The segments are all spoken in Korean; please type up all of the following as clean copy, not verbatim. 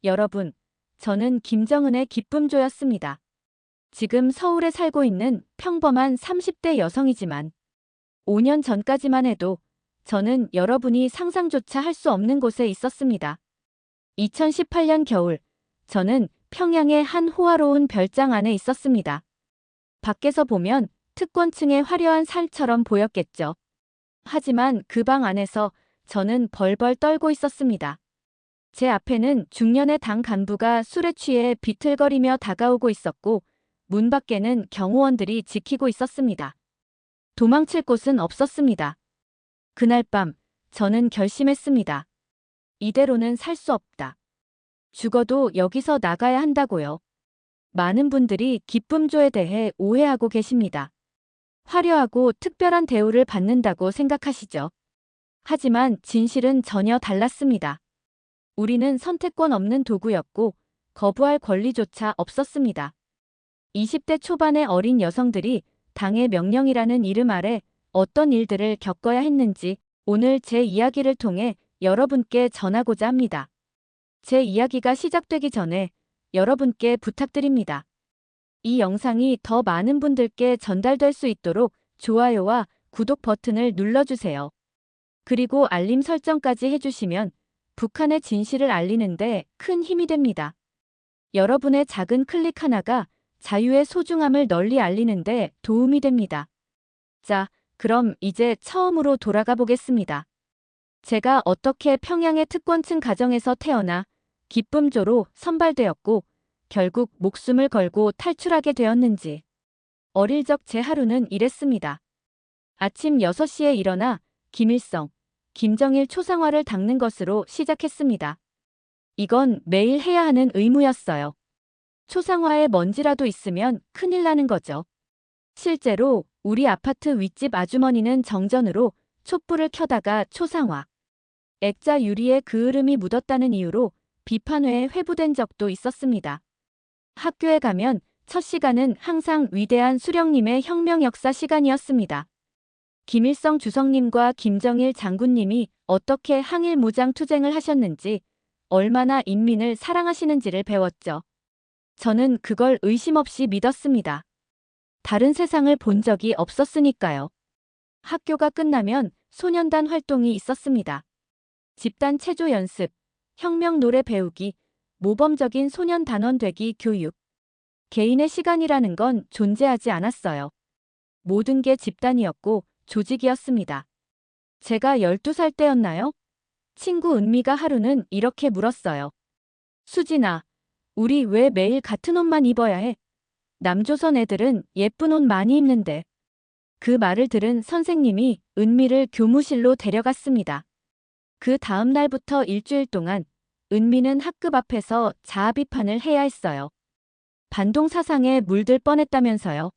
여러분, 저는 김정은의 기쁨조였습니다. 지금 서울에 살고 있는 평범한 30대 여성이지만 5년 전까지만 해도 저는 여러분이 상상조차 할 수 없는 곳에 있었습니다. 2018년 겨울, 저는 평양의 한 호화로운 별장 안에 있었습니다. 밖에서 보면 특권층의 화려한 삶처럼 보였겠죠. 하지만 그 방 안에서 저는 벌벌 떨고 있었습니다. 제 앞에는 중년의 당 간부가 술에 취해 비틀거리며 다가오고 있었고, 문 밖에는 경호원들이 지키고 있었습니다. 도망칠 곳은 없었습니다. 그날 밤, 저는 결심했습니다. 이대로는 살 수 없다. 죽어도 여기서 나가야 한다고요. 많은 분들이 기쁨조에 대해 오해하고 계십니다. 화려하고 특별한 대우를 받는다고 생각하시죠. 하지만 진실은 전혀 달랐습니다. 우리는 선택권 없는 도구였고 거부할 권리조차 없었습니다. 20대 초반의 어린 여성들이 당의 명령이라는 이름 아래 어떤 일들을 겪어야 했는지 오늘 제 이야기를 통해 여러분께 전하고자 합니다. 제 이야기가 시작되기 전에 여러분께 부탁드립니다. 이 영상이 더 많은 분들께 전달될 수 있도록 좋아요와 구독 버튼을 눌러주세요. 그리고 알림 설정까지 해주시면 북한의 진실을 알리는데 큰 힘이 됩니다. 여러분의 작은 클릭 하나가 자유의 소중함을 널리 알리는데 도움이 됩니다. 자, 그럼 이제 처음으로 돌아가 보겠습니다. 제가 어떻게 평양의 특권층 가정에서 태어나 기쁨조로 선발되었고 결국 목숨을 걸고 탈출하게 되었는지. 어릴 적 제 하루는 이랬습니다. 아침 6시에 일어나 김일성, 김정일 초상화를 닦는 것으로 시작했습니다. 이건 매일 해야 하는 의무였어요. 초상화에 먼지라도 있으면 큰일 나는 거죠. 실제로 우리 아파트 윗집 아주머니는 정전으로 촛불을 켜다가 초상화, 액자 유리에 그을음이 묻었다는 이유로 비판회에 회부된 적도 있었습니다. 학교에 가면 첫 시간은 항상 위대한 수령님의 혁명 역사 시간이었습니다. 김일성 주석님과 김정일 장군님이 어떻게 항일 무장 투쟁을 하셨는지, 얼마나 인민을 사랑하시는지를 배웠죠. 저는 그걸 의심 없이 믿었습니다. 다른 세상을 본 적이 없었으니까요. 학교가 끝나면 소년단 활동이 있었습니다. 집단 체조 연습, 혁명 노래 배우기, 모범적인 소년 단원 되기 교육. 개인의 시간이라는 건 존재하지 않았어요. 모든 게 집단이었고 조직이었습니다. 제가 12살 때였나요? 친구 은미가 하루는 이렇게 물었어요. 수진아, 우리 왜 매일 같은 옷만 입어야 해? 남조선 애들은 예쁜 옷 많이 입는데. 그 말을 들은 선생님이 은미를 교무실로 데려갔습니다. 그 다음 날부터 일주일 동안 은미는 학급 앞에서 자아 비판을 해야 했어요. 반동 사상에 물들 뻔했다면서요.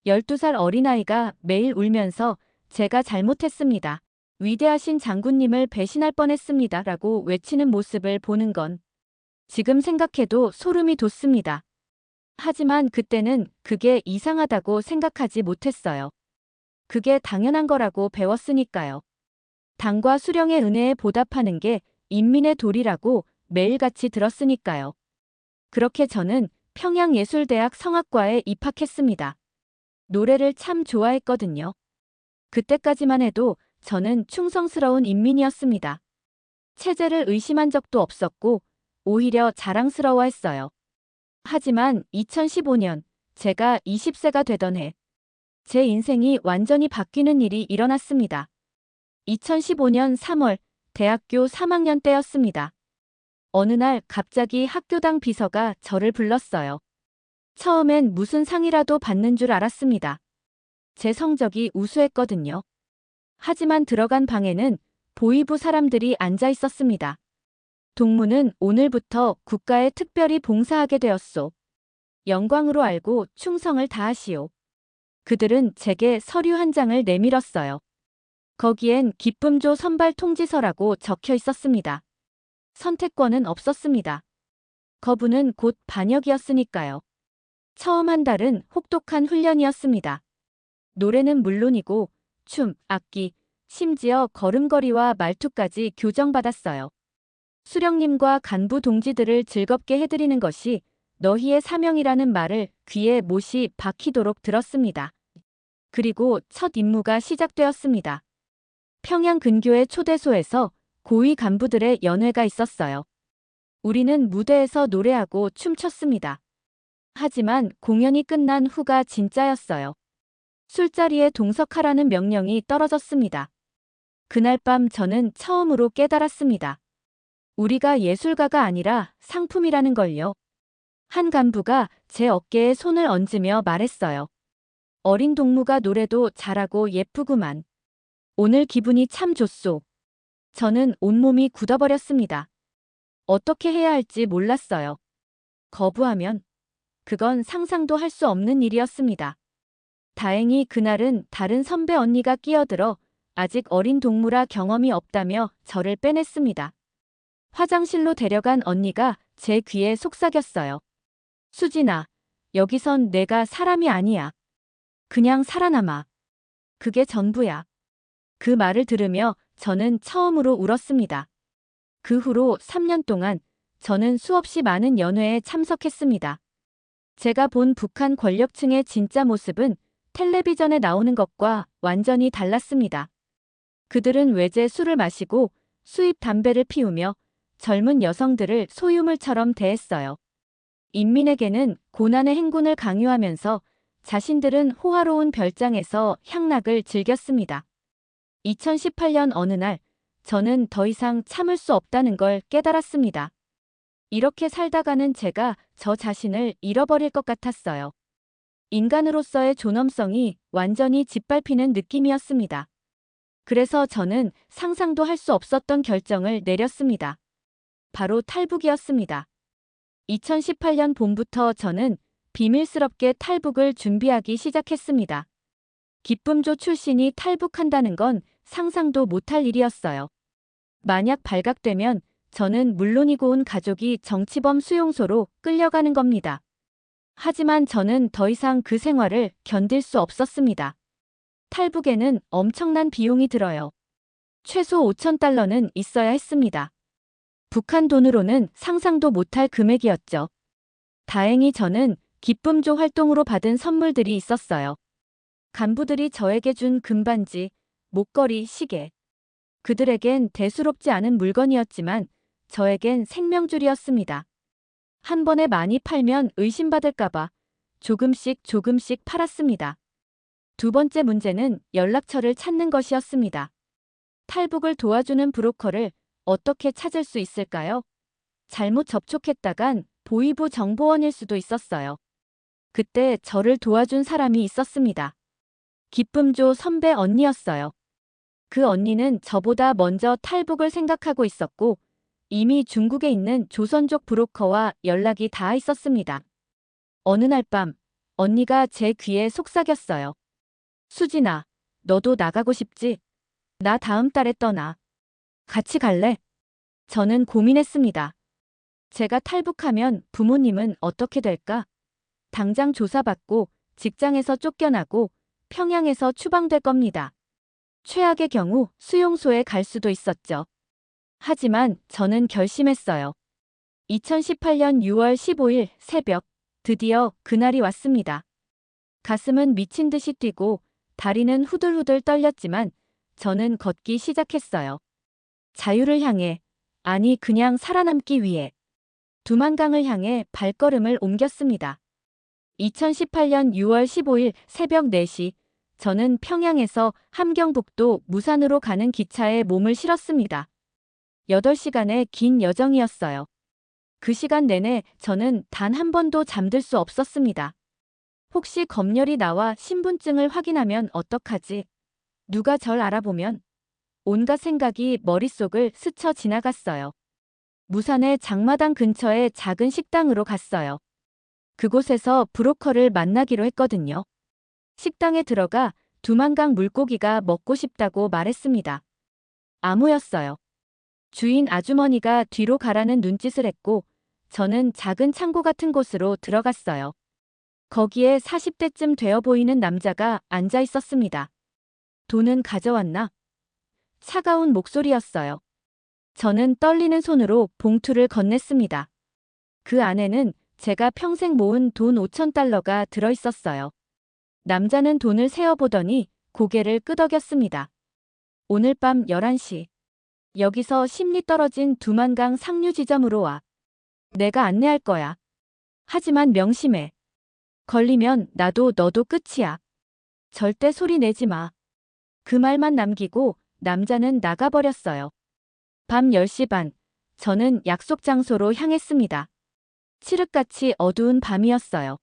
12살 어린아이가 매일 울면서 제가 잘못했습니다. 위대하신 장군님을 배신할 뻔했습니다. 라고 외치는 모습을 보는 건 지금 생각해도 소름이 돋습니다. 하지만 그때는 그게 이상하다고 생각하지 못했어요. 그게 당연한 거라고 배웠으니까요. 당과 수령의 은혜에 보답하는 게 인민의 도리라고 매일같이 들었으니까요. 그렇게 저는 평양예술대학 성악과에 입학했습니다. 노래를 참 좋아했거든요. 그때까지만 해도 저는 충성스러운 인민이었습니다. 체제를 의심한 적도 없었고 오히려 자랑스러워했어요. 하지만 2015년 제가 20세가 되던 해, 제 인생이 완전히 바뀌는 일이 일어났습니다. 2015년 3월 대학교 3학년 때였습니다. 어느 날 갑자기 학교당 비서가 저를 불렀어요. 처음엔 무슨 상이라도 받는 줄 알았습니다. 제 성적이 우수했거든요. 하지만 들어간 방에는 보위부 사람들이 앉아 있었습니다. 동무는 오늘부터 국가에 특별히 봉사하게 되었소. 영광으로 알고 충성을 다하시오. 그들은 제게 서류 한 장을 내밀었어요. 거기엔 기쁨조 선발 통지서라고 적혀 있었습니다. 선택권은 없었습니다. 거부는 곧 반역이었으니까요. 처음 한 달은 혹독한 훈련이었습니다. 노래는 물론이고 춤, 악기, 심지어 걸음걸이와 말투까지 교정받았어요. 수령님과 간부 동지들을 즐겁게 해드리는 것이 너희의 사명이라는 말을 귀에 못이 박히도록 들었습니다. 그리고 첫 임무가 시작되었습니다. 평양 근교의 초대소에서 고위 간부들의 연회가 있었어요. 우리는 무대에서 노래하고 춤췄습니다. 하지만 공연이 끝난 후가 진짜였어요. 술자리에 동석하라는 명령이 떨어졌습니다. 그날 밤 저는 처음으로 깨달았습니다. 우리가 예술가가 아니라 상품이라는 걸요. 한 간부가 제 어깨에 손을 얹으며 말했어요. 어린 동무가 노래도 잘하고 예쁘구만. 오늘 기분이 참 좋소. 저는 온몸이 굳어버렸습니다. 어떻게 해야 할지 몰랐어요. 거부하면 그건 상상도 할 수 없는 일이었습니다. 다행히 그날은 다른 선배 언니가 끼어들어 아직 어린 동무라 경험이 없다며 저를 빼냈습니다. 화장실로 데려간 언니가 제 귀에 속삭였어요. 수진아, 여기선 내가 사람이 아니야. 그냥 살아남아. 그게 전부야. 그 말을 들으며 저는 처음으로 울었습니다. 그 후로 3년 동안 저는 수없이 많은 연회에 참석했습니다. 제가 본 북한 권력층의 진짜 모습은 텔레비전에 나오는 것과 완전히 달랐습니다. 그들은 외제 술을 마시고 수입 담배를 피우며 젊은 여성들을 소유물처럼 대했어요. 인민에게는 고난의 행군을 강요하면서 자신들은 호화로운 별장에서 향락을 즐겼습니다. 2018년 어느 날 저는 더 이상 참을 수 없다는 걸 깨달았습니다. 이렇게 살다가는 제가 저 자신을 잃어버릴 것 같았어요. 인간으로서의 존엄성이 완전히 짓밟히는 느낌이었습니다. 그래서 저는 상상도 할 수 없었던 결정을 내렸습니다. 바로 탈북이었습니다. 2018년 봄부터 저는 비밀스럽게 탈북을 준비하기 시작했습니다. 기쁨조 출신이 탈북한다는 건 상상도 못할 일이었어요. 만약 발각되면 저는 물론이고 온 가족이 정치범 수용소로 끌려가는 겁니다. 하지만 저는 더 이상 그 생활을 견딜 수 없었습니다. 탈북에는 엄청난 비용이 들어요. 최소 5,000달러는 있어야 했습니다. 북한 돈으로는 상상도 못할 금액이었죠. 다행히 저는 기쁨조 활동으로 받은 선물들이 있었어요. 간부들이 저에게 준 금반지, 목걸이, 시계. 그들에겐 대수롭지 않은 물건이었지만 저에겐 생명줄이었습니다. 한 번에 많이 팔면 의심받을까봐 조금씩 팔았습니다. 두 번째 문제는 연락처를 찾는 것이었습니다. 탈북을 도와주는 브로커를 어떻게 찾을 수 있을까요? 잘못 접촉했다간 보위부 정보원일 수도 있었어요. 그때 저를 도와준 사람이 있었습니다. 기쁨조 선배 언니였어요. 그 언니는 저보다 먼저 탈북을 생각하고 있었고 이미 중국에 있는 조선족 브로커와 연락이 닿아 있었습니다. 어느 날 밤 언니가 제 귀에 속삭였어요. 수진아, 너도 나가고 싶지? 나 다음 달에 떠나. 같이 갈래? 저는 고민했습니다. 제가 탈북하면 부모님은 어떻게 될까? 당장 조사받고 직장에서 쫓겨나고 평양에서 추방될 겁니다. 최악의 경우 수용소에 갈 수도 있었죠. 하지만 저는 결심했어요. 2018년 6월 15일 새벽, 드디어 그날이 왔습니다. 가슴은 미친 듯이 뛰고 다리는 후들후들 떨렸지만 저는 걷기 시작했어요. 자유를 향해, 아니 그냥 살아남기 위해. 두만강을 향해 발걸음을 옮겼습니다. 2018년 6월 15일 새벽 4시, 저는 평양에서 함경북도 무산으로 가는 기차에 몸을 실었습니다. 8시간의 긴 여정이었어요. 그 시간 내내 저는 단 한 번도 잠들 수 없었습니다. 혹시 검열이 나와 신분증을 확인하면 어떡하지? 누가 절 알아보면? 온갖 생각이 머릿속을 스쳐 지나갔어요. 무산의 장마당 근처의 작은 식당으로 갔어요. 그곳에서 브로커를 만나기로 했거든요. 식당에 들어가 두만강 물고기가 먹고 싶다고 말했습니다. 아무였어요. 주인 아주머니가 뒤로 가라는 눈짓을 했고 저는 작은 창고 같은 곳으로 들어갔어요. 거기에 40대쯤 되어 보이는 남자가 앉아 있었습니다. 돈은 가져왔나? 차가운 목소리였어요. 저는 떨리는 손으로 봉투를 건넸습니다. 그 안에는 제가 평생 모은 돈 5,000달러가 들어있었어요. 남자는 돈을 세어보더니 고개를 끄덕였습니다. 오늘 밤 11시. 여기서 심리 떨어진 두만강 상류 지점으로 와. 내가 안내할 거야. 하지만 명심해. 걸리면 나도 너도 끝이야. 절대 소리 내지 마. 그 말만 남기고 남자는 나가버렸어요. 밤 10시 반. 저는 약속 장소로 향했습니다. 칠흑같이 어두운 밤이었어요.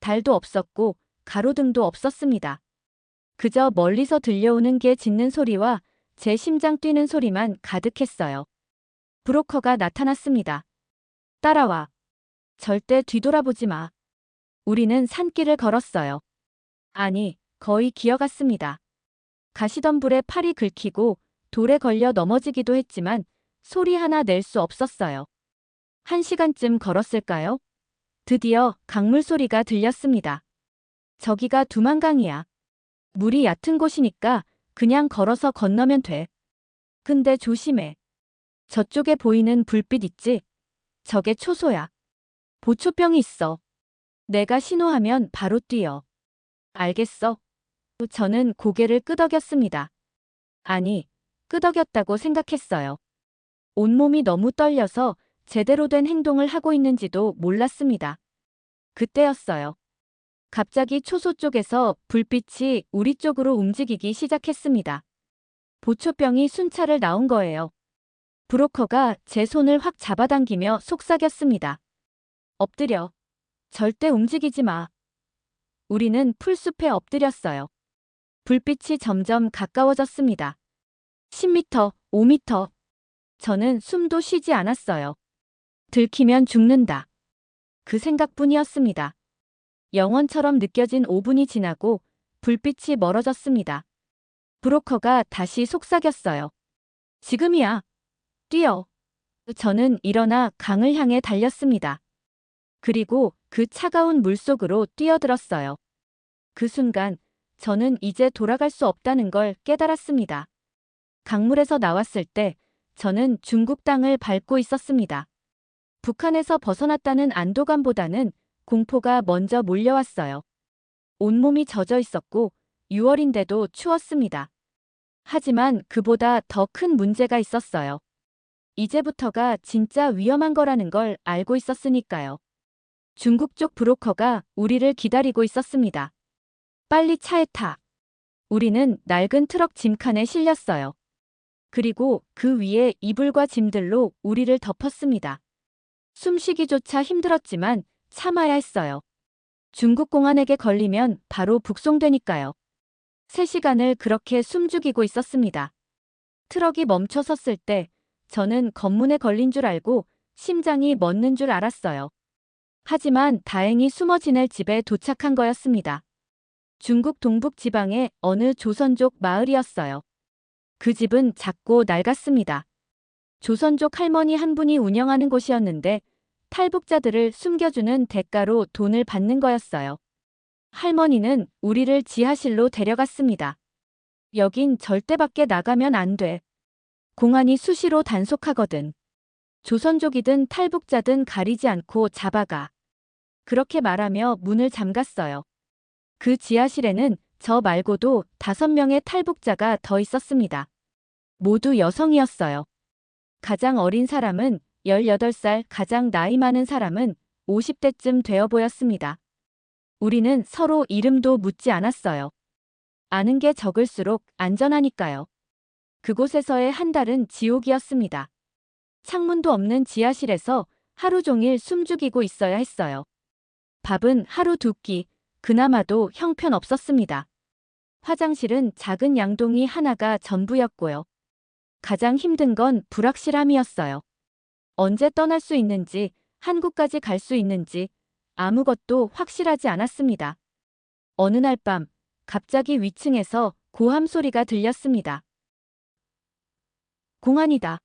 달도 없었고 가로등도 없었습니다. 그저 멀리서 들려오는 개 짖는 소리와 제 심장 뛰는 소리만 가득했어요. 브로커가 나타났습니다. 따라와. 절대 뒤돌아보지 마. 우리는 산길을 걸었어요. 아니, 거의 기어갔습니다. 가시덤불에 팔이 긁히고 돌에 걸려 넘어지기도 했지만 소리 하나 낼 수 없었어요. 1시간쯤 걸었을까요? 드디어 강물 소리가 들렸습니다. 저기가 두만강이야. 물이 얕은 곳이니까 그냥 걸어서 건너면 돼. 근데 조심해. 저쪽에 보이는 불빛 있지? 저게 초소야. 보초병이 있어. 내가 신호하면 바로 뛰어. 알겠어? 저는 고개를 끄덕였습니다. 아니, 끄덕였다고 생각했어요. 온몸이 너무 떨려서 제대로 된 행동을 하고 있는지도 몰랐습니다. 그때였어요. 갑자기 초소 쪽에서 불빛이 우리 쪽으로 움직이기 시작했습니다. 보초병이 순찰을 나온 거예요. 브로커가 제 손을 확 잡아당기며 속삭였습니다. 엎드려. 절대 움직이지 마. 우리는 풀숲에 엎드렸어요. 불빛이 점점 가까워졌습니다. 10m, 5m. 저는 숨도 쉬지 않았어요. 들키면 죽는다. 그 생각뿐이었습니다. 영원처럼 느껴진 5분이 지나고 불빛이 멀어졌습니다. 브로커가 다시 속삭였어요. 지금이야. 뛰어. 저는 일어나 강을 향해 달렸습니다. 그리고 그 차가운 물속으로 뛰어들었어요. 그 순간 저는 이제 돌아갈 수 없다는 걸 깨달았습니다. 강물에서 나왔을 때 저는 중국 땅을 밟고 있었습니다. 북한에서 벗어났다는 안도감보다는 공포가 먼저 몰려왔어요. 온몸이 젖어 있었고 6월인데도 추웠습니다. 하지만 그보다 더 큰 문제가 있었어요. 이제부터가 진짜 위험한 거라는 걸 알고 있었으니까요. 중국 쪽 브로커가 우리를 기다리고 있었습니다. 빨리 차에 타. 우리는 낡은 트럭 짐칸에 실렸어요. 그리고 그 위에 이불과 짐들로 우리를 덮었습니다. 숨쉬기조차 힘들었지만 참아야 했어요. 중국 공안에게 걸리면 바로 북송되니까요. 3시간을 그렇게 숨죽이고 있었습니다. 트럭이 멈춰 섰을 때 저는 검문에 걸린 줄 알고 심장이 멎는 줄 알았어요. 하지만 다행히 숨어 지낼 집에 도착한 거였습니다. 중국 동북 지방의 어느 조선족 마을이었어요. 그 집은 작고 낡았습니다. 조선족 할머니 한 분이 운영하는 곳이었는데 탈북자들을 숨겨주는 대가로 돈을 받는 거였어요. 할머니는 우리를 지하실로 데려갔습니다. 여긴 절대 밖에 나가면 안 돼. 공안이 수시로 단속하거든. 조선족이든 탈북자든 가리지 않고 잡아가. 그렇게 말하며 문을 잠갔어요. 그 지하실에는 저 말고도 5명의 탈북자가 더 있었습니다. 모두 여성이었어요. 가장 어린 사람은 18살, 가장 나이 많은 사람은 50대쯤 되어 보였습니다. 우리는 서로 이름도 묻지 않았어요. 아는 게 적을수록 안전하니까요. 그곳에서의 한 달은 지옥이었습니다. 창문도 없는 지하실에서 하루 종일 숨죽이고 있어야 했어요. 밥은 하루 2끼, 그나마도 형편없었습니다. 화장실은 작은 양동이 하나가 전부였고요. 가장 힘든 건 불확실함이었어요. 언제 떠날 수 있는지, 한국까지 갈 수 있는지 아무것도 확실하지 않았습니다. 어느 날 밤, 갑자기 위층에서 고함 소리가 들렸습니다. 공안이다.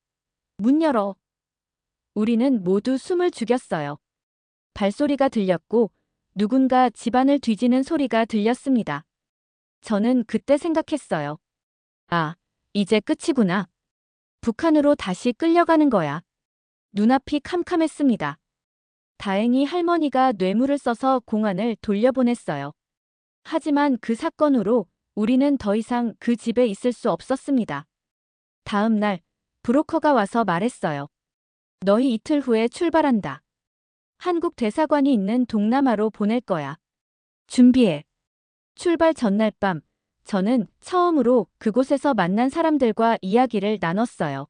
문 열어. 우리는 모두 숨을 죽였어요. 발소리가 들렸고 누군가 집안을 뒤지는 소리가 들렸습니다. 저는 그때 생각했어요. 아, 이제 끝이구나. 북한으로 다시 끌려가는 거야. 눈앞이 캄캄했습니다. 다행히 할머니가 뇌물을 써서 공안을 돌려보냈어요. 하지만 그 사건으로 우리는 더 이상 그 집에 있을 수 없었습니다. 다음 날 브로커가 와서 말했어요. 너희 이틀 후에 출발한다. 한국 대사관이 있는 동남아로 보낼 거야. 준비해. 출발 전날 밤 저는 처음으로 그곳에서 만난 사람들과 이야기를 나눴어요.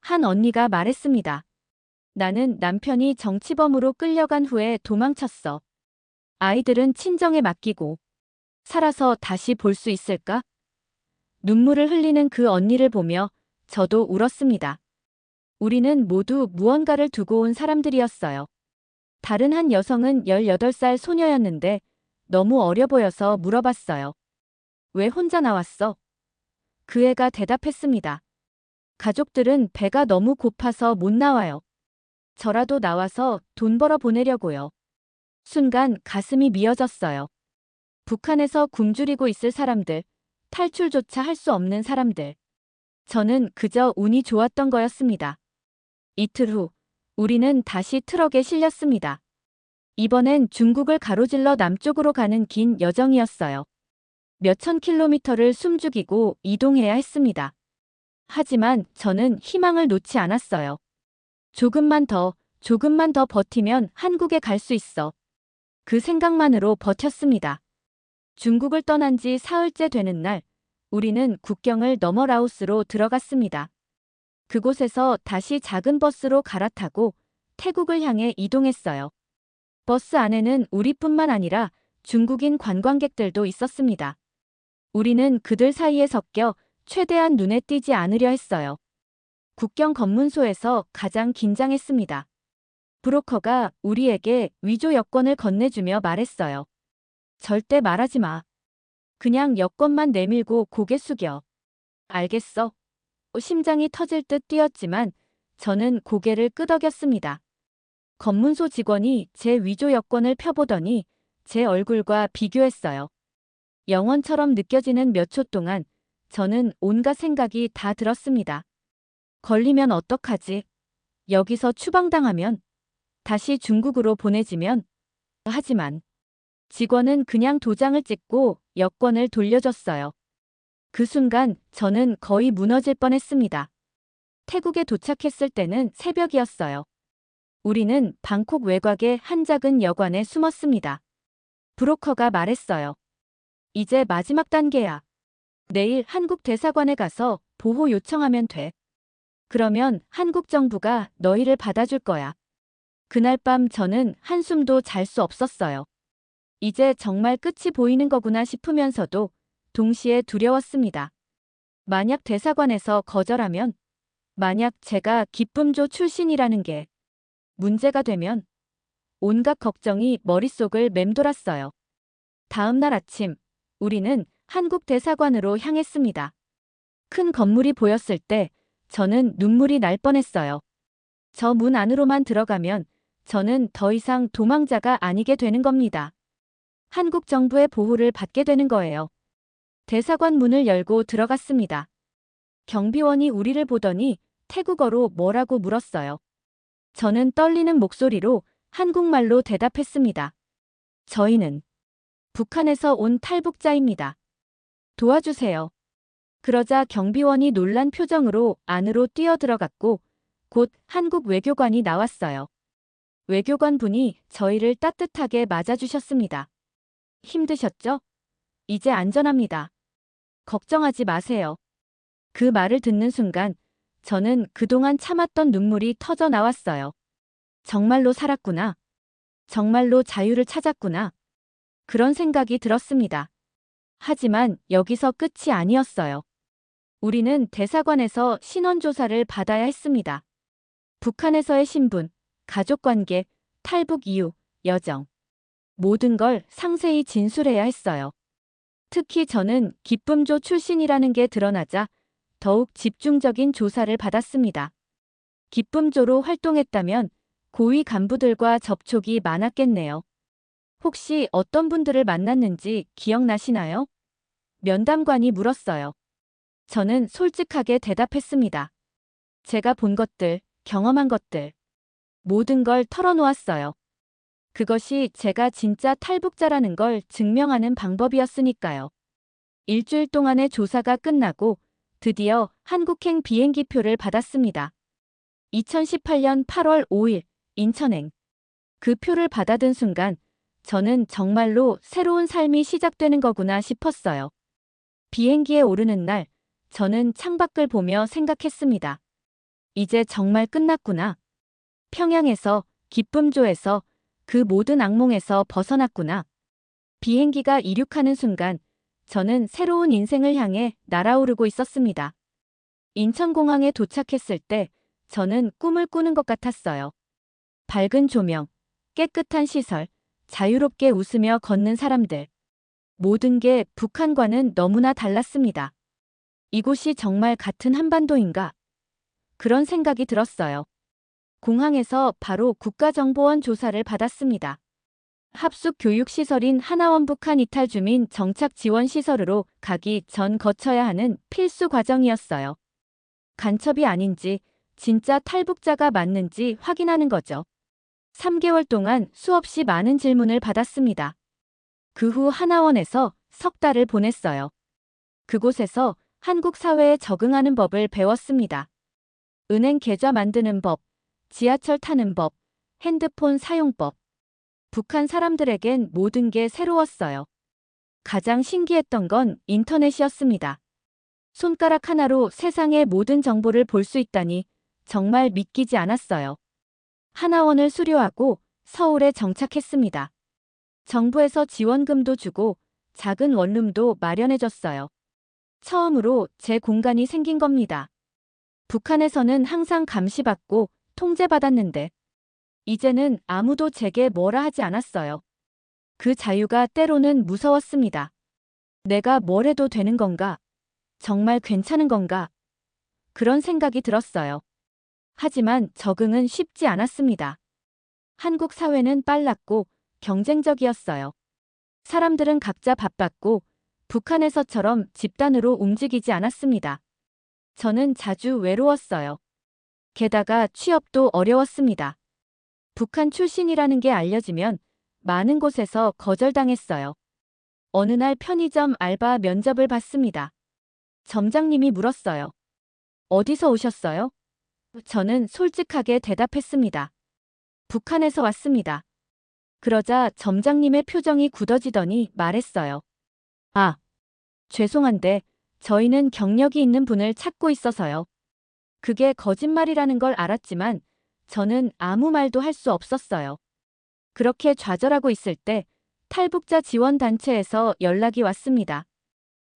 한 언니가 말했습니다. 나는 남편이 정치범으로 끌려간 후에 도망쳤어. 아이들은 친정에 맡기고 살아서 다시 볼 수 있을까? 눈물을 흘리는 그 언니를 보며 저도 울었습니다. 우리는 모두 무언가를 두고 온 사람들이었어요. 다른 한 여성은 18살 소녀였는데 너무 어려 보여서 물어봤어요. 왜 혼자 나왔어? 그 애가 대답했습니다. 가족들은 배가 너무 고파서 못 나와요. 저라도 나와서 돈 벌어 보내려고요. 순간 가슴이 미어졌어요. 북한에서 굶주리고 있을 사람들, 탈출조차 할 수 없는 사람들. 저는 그저 운이 좋았던 거였습니다. 이틀 후, 우리는 다시 트럭에 실렸습니다. 이번엔 중국을 가로질러 남쪽으로 가는 긴 여정이었어요. 몇천 킬로미터를 숨죽이고 이동해야 했습니다. 하지만 저는 희망을 놓지 않았어요. 조금만 더 버티면 한국에 갈 수 있어. 그 생각만으로 버텼습니다. 중국을 떠난 지 사흘째 되는 날, 우리는 국경을 넘어 라오스로 들어갔습니다. 그곳에서 다시 작은 버스로 갈아타고 태국을 향해 이동했어요. 버스 안에는 우리뿐만 아니라 중국인 관광객들도 있었습니다. 우리는 그들 사이에 섞여 최대한 눈에 띄지 않으려 했어요. 국경 검문소에서 가장 긴장했습니다. 브로커가 우리에게 위조 여권을 건네주며 말했어요. 절대 말하지 마. 그냥 여권만 내밀고 고개 숙여. 알겠어. 심장이 터질 듯 뛰었지만 저는 고개를 끄덕였습니다. 검문소 직원이 제 위조 여권을 펴보더니 제 얼굴과 비교했어요. 영원처럼 느껴지는 몇 초 동안 저는 온갖 생각이 다 들었습니다. 걸리면 어떡하지? 여기서 추방당하면? 다시 중국으로 보내지면? 하지만 직원은 그냥 도장을 찍고 여권을 돌려줬어요. 그 순간 저는 거의 무너질 뻔했습니다. 태국에 도착했을 때는 새벽이었어요. 우리는 방콕 외곽의 한 작은 여관에 숨었습니다. 브로커가 말했어요. 이제 마지막 단계야. 내일 한국 대사관에 가서 보호 요청하면 돼. 그러면 한국 정부가 너희를 받아줄 거야. 그날 밤 저는 한숨도 잘 수 없었어요. 이제 정말 끝이 보이는 거구나 싶으면서도 동시에 두려웠습니다. 만약 대사관에서 거절하면, 만약 제가 기쁨조 출신이라는 게 문제가 되면 온갖 걱정이 머릿속을 맴돌았어요. 다음 날 아침, 우리는 한국 대사관으로 향했습니다. 큰 건물이 보였을 때 저는 눈물이 날 뻔했어요. 저 문 안으로만 들어가면 저는 더 이상 도망자가 아니게 되는 겁니다. 한국 정부의 보호를 받게 되는 거예요. 대사관 문을 열고 들어갔습니다. 경비원이 우리를 보더니 태국어로 뭐라고 물었어요. 저는 떨리는 목소리로 한국말로 대답했습니다. 저희는 북한에서 온 탈북자입니다. 도와주세요. 그러자 경비원이 놀란 표정으로 안으로 뛰어들어갔고 곧 한국 외교관이 나왔어요. 외교관 분이 저희를 따뜻하게 맞아주셨습니다. 힘드셨죠? 이제 안전합니다. 걱정하지 마세요. 그 말을 듣는 순간 저는 그동안 참았던 눈물이 터져 나왔어요. 정말로 살았구나. 정말로 자유를 찾았구나. 그런 생각이 들었습니다. 하지만 여기서 끝이 아니었어요. 우리는 대사관에서 신원조사를 받아야 했습니다. 북한에서의 신분, 가족관계, 탈북 이유, 여정. 모든 걸 상세히 진술해야 했어요. 특히 저는 기쁨조 출신이라는 게 드러나자 더욱 집중적인 조사를 받았습니다. 기쁨조로 활동했다면 고위 간부들과 접촉이 많았겠네요. 혹시 어떤 분들을 만났는지 기억나시나요? 면담관이 물었어요. 저는 솔직하게 대답했습니다. 제가 본 것들, 경험한 것들, 모든 걸 털어놓았어요. 그것이 제가 진짜 탈북자라는 걸 증명하는 방법이었으니까요. 일주일 동안의 조사가 끝나고 드디어 한국행 비행기표를 받았습니다. 2018년 8월 5일 인천행. 그 표를 받아든 순간 저는 정말로 새로운 삶이 시작되는 거구나 싶었어요. 비행기에 오르는 날 저는 창밖을 보며 생각했습니다. 이제 정말 끝났구나. 평양에서, 기쁨조에서, 그 모든 악몽에서 벗어났구나. 비행기가 이륙하는 순간 저는 새로운 인생을 향해 날아오르고 있었습니다. 인천공항에 도착했을 때 저는 꿈을 꾸는 것 같았어요. 밝은 조명, 깨끗한 시설, 자유롭게 웃으며 걷는 사람들. 모든 게 북한과는 너무나 달랐습니다. 이곳이 정말 같은 한반도인가? 그런 생각이 들었어요. 공항에서 바로 국가정보원 조사를 받았습니다. 합숙 교육시설인 하나원 북한 이탈 주민 정착 지원 시설으로 가기 전 거쳐야 하는 필수 과정이었어요. 간첩이 아닌지, 진짜 탈북자가 맞는지 확인하는 거죠. 3개월 동안 수없이 많은 질문을 받았습니다. 그 후 하나원에서 석 달을 보냈어요. 그곳에서 한국 사회에 적응하는 법을 배웠습니다. 은행 계좌 만드는 법, 지하철 타는 법, 핸드폰 사용법. 북한 사람들에겐 모든 게 새로웠어요. 가장 신기했던 건 인터넷이었습니다. 손가락 하나로 세상의 모든 정보를 볼 수 있다니 정말 믿기지 않았어요. 하나원을 수료하고 서울에 정착했습니다. 정부에서 지원금도 주고 작은 원룸도 마련해줬어요. 처음으로 제 공간이 생긴 겁니다. 북한에서는 항상 감시받고 통제받았는데 이제는 아무도 제게 뭐라 하지 않았어요. 그 자유가 때로는 무서웠습니다. 내가 뭘 해도 되는 건가? 정말 괜찮은 건가? 그런 생각이 들었어요. 하지만 적응은 쉽지 않았습니다. 한국 사회는 빨랐고 경쟁적이었어요. 사람들은 각자 바빴고 북한에서처럼 집단으로 움직이지 않았습니다. 저는 자주 외로웠어요. 게다가 취업도 어려웠습니다. 북한 출신이라는 게 알려지면 많은 곳에서 거절당했어요. 어느 날 편의점 알바 면접을 봤습니다. 점장님이 물었어요. 어디서 오셨어요? 저는 솔직하게 대답했습니다. 북한에서 왔습니다. 그러자 점장님의 표정이 굳어지더니 말했어요. 아, 죄송한데 저희는 경력이 있는 분을 찾고 있어서요. 그게 거짓말이라는 걸 알았지만 저는 아무 말도 할 수 없었어요. 그렇게 좌절하고 있을 때 탈북자 지원단체에서 연락이 왔습니다.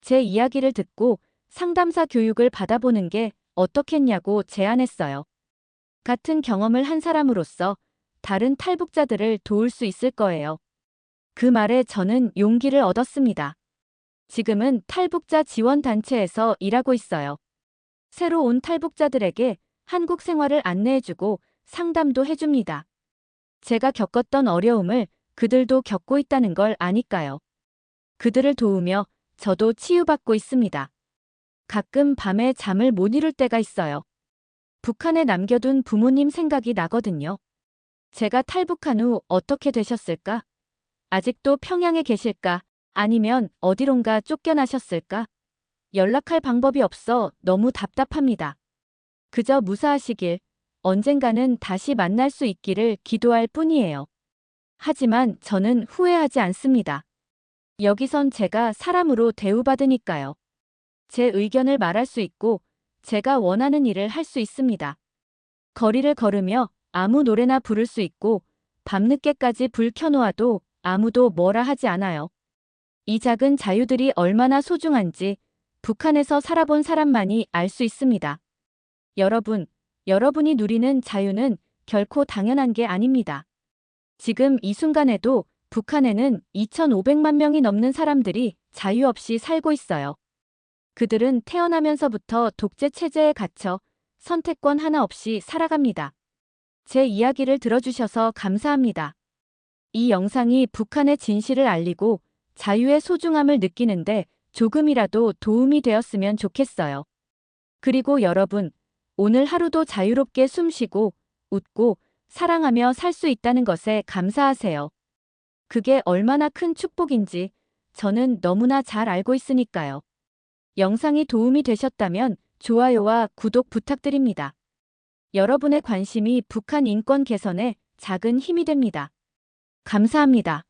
제 이야기를 듣고 상담사 교육을 받아보는 게 어떻겠냐고 제안했어요. 같은 경험을 한 사람으로서 다른 탈북자들을 도울 수 있을 거예요. 그 말에 저는 용기를 얻었습니다. 지금은 탈북자 지원단체에서 일하고 있어요. 새로 온 탈북자들에게 한국 생활을 안내해주고 상담도 해줍니다. 제가 겪었던 어려움을 그들도 겪고 있다는 걸 아니까요. 그들을 도우며 저도 치유받고 있습니다. 가끔 밤에 잠을 못 이룰 때가 있어요. 북한에 남겨둔 부모님 생각이 나거든요. 제가 탈북한 후 어떻게 되셨을까? 아직도 평양에 계실까? 아니면 어디론가 쫓겨나셨을까? 연락할 방법이 없어 너무 답답합니다. 그저 무사하시길, 언젠가는 다시 만날 수 있기를 기도할 뿐이에요. 하지만 저는 후회하지 않습니다. 여기선 제가 사람으로 대우받으니까요. 제 의견을 말할 수 있고 제가 원하는 일을 할 수 있습니다. 거리를 걸으며 아무 노래나 부를 수 있고 밤늦게까지 불 켜놓아도 아무도 뭐라 하지 않아요. 이 작은 자유들이 얼마나 소중한지 북한에서 살아본 사람만이 알 수 있습니다. 여러분이 누리는 자유는 결코 당연한 게 아닙니다. 지금 이 순간에도 북한에는 2,500만 명이 넘는 사람들이 자유 없이 살고 있어요. 그들은 태어나면서부터 독재 체제에 갇혀 선택권 하나 없이 살아갑니다. 제 이야기를 들어주셔서 감사합니다. 이 영상이 북한의 진실을 알리고 자유의 소중함을 느끼는데 조금이라도 도움이 되었으면 좋겠어요. 그리고 여러분, 오늘 하루도 자유롭게 숨쉬고 웃고 사랑하며 살 수 있다는 것에 감사하세요. 그게 얼마나 큰 축복인지 저는 너무나 잘 알고 있으니까요. 영상이 도움이 되셨다면 좋아요와 구독 부탁드립니다. 여러분의 관심이 북한 인권 개선에 작은 힘이 됩니다. 감사합니다.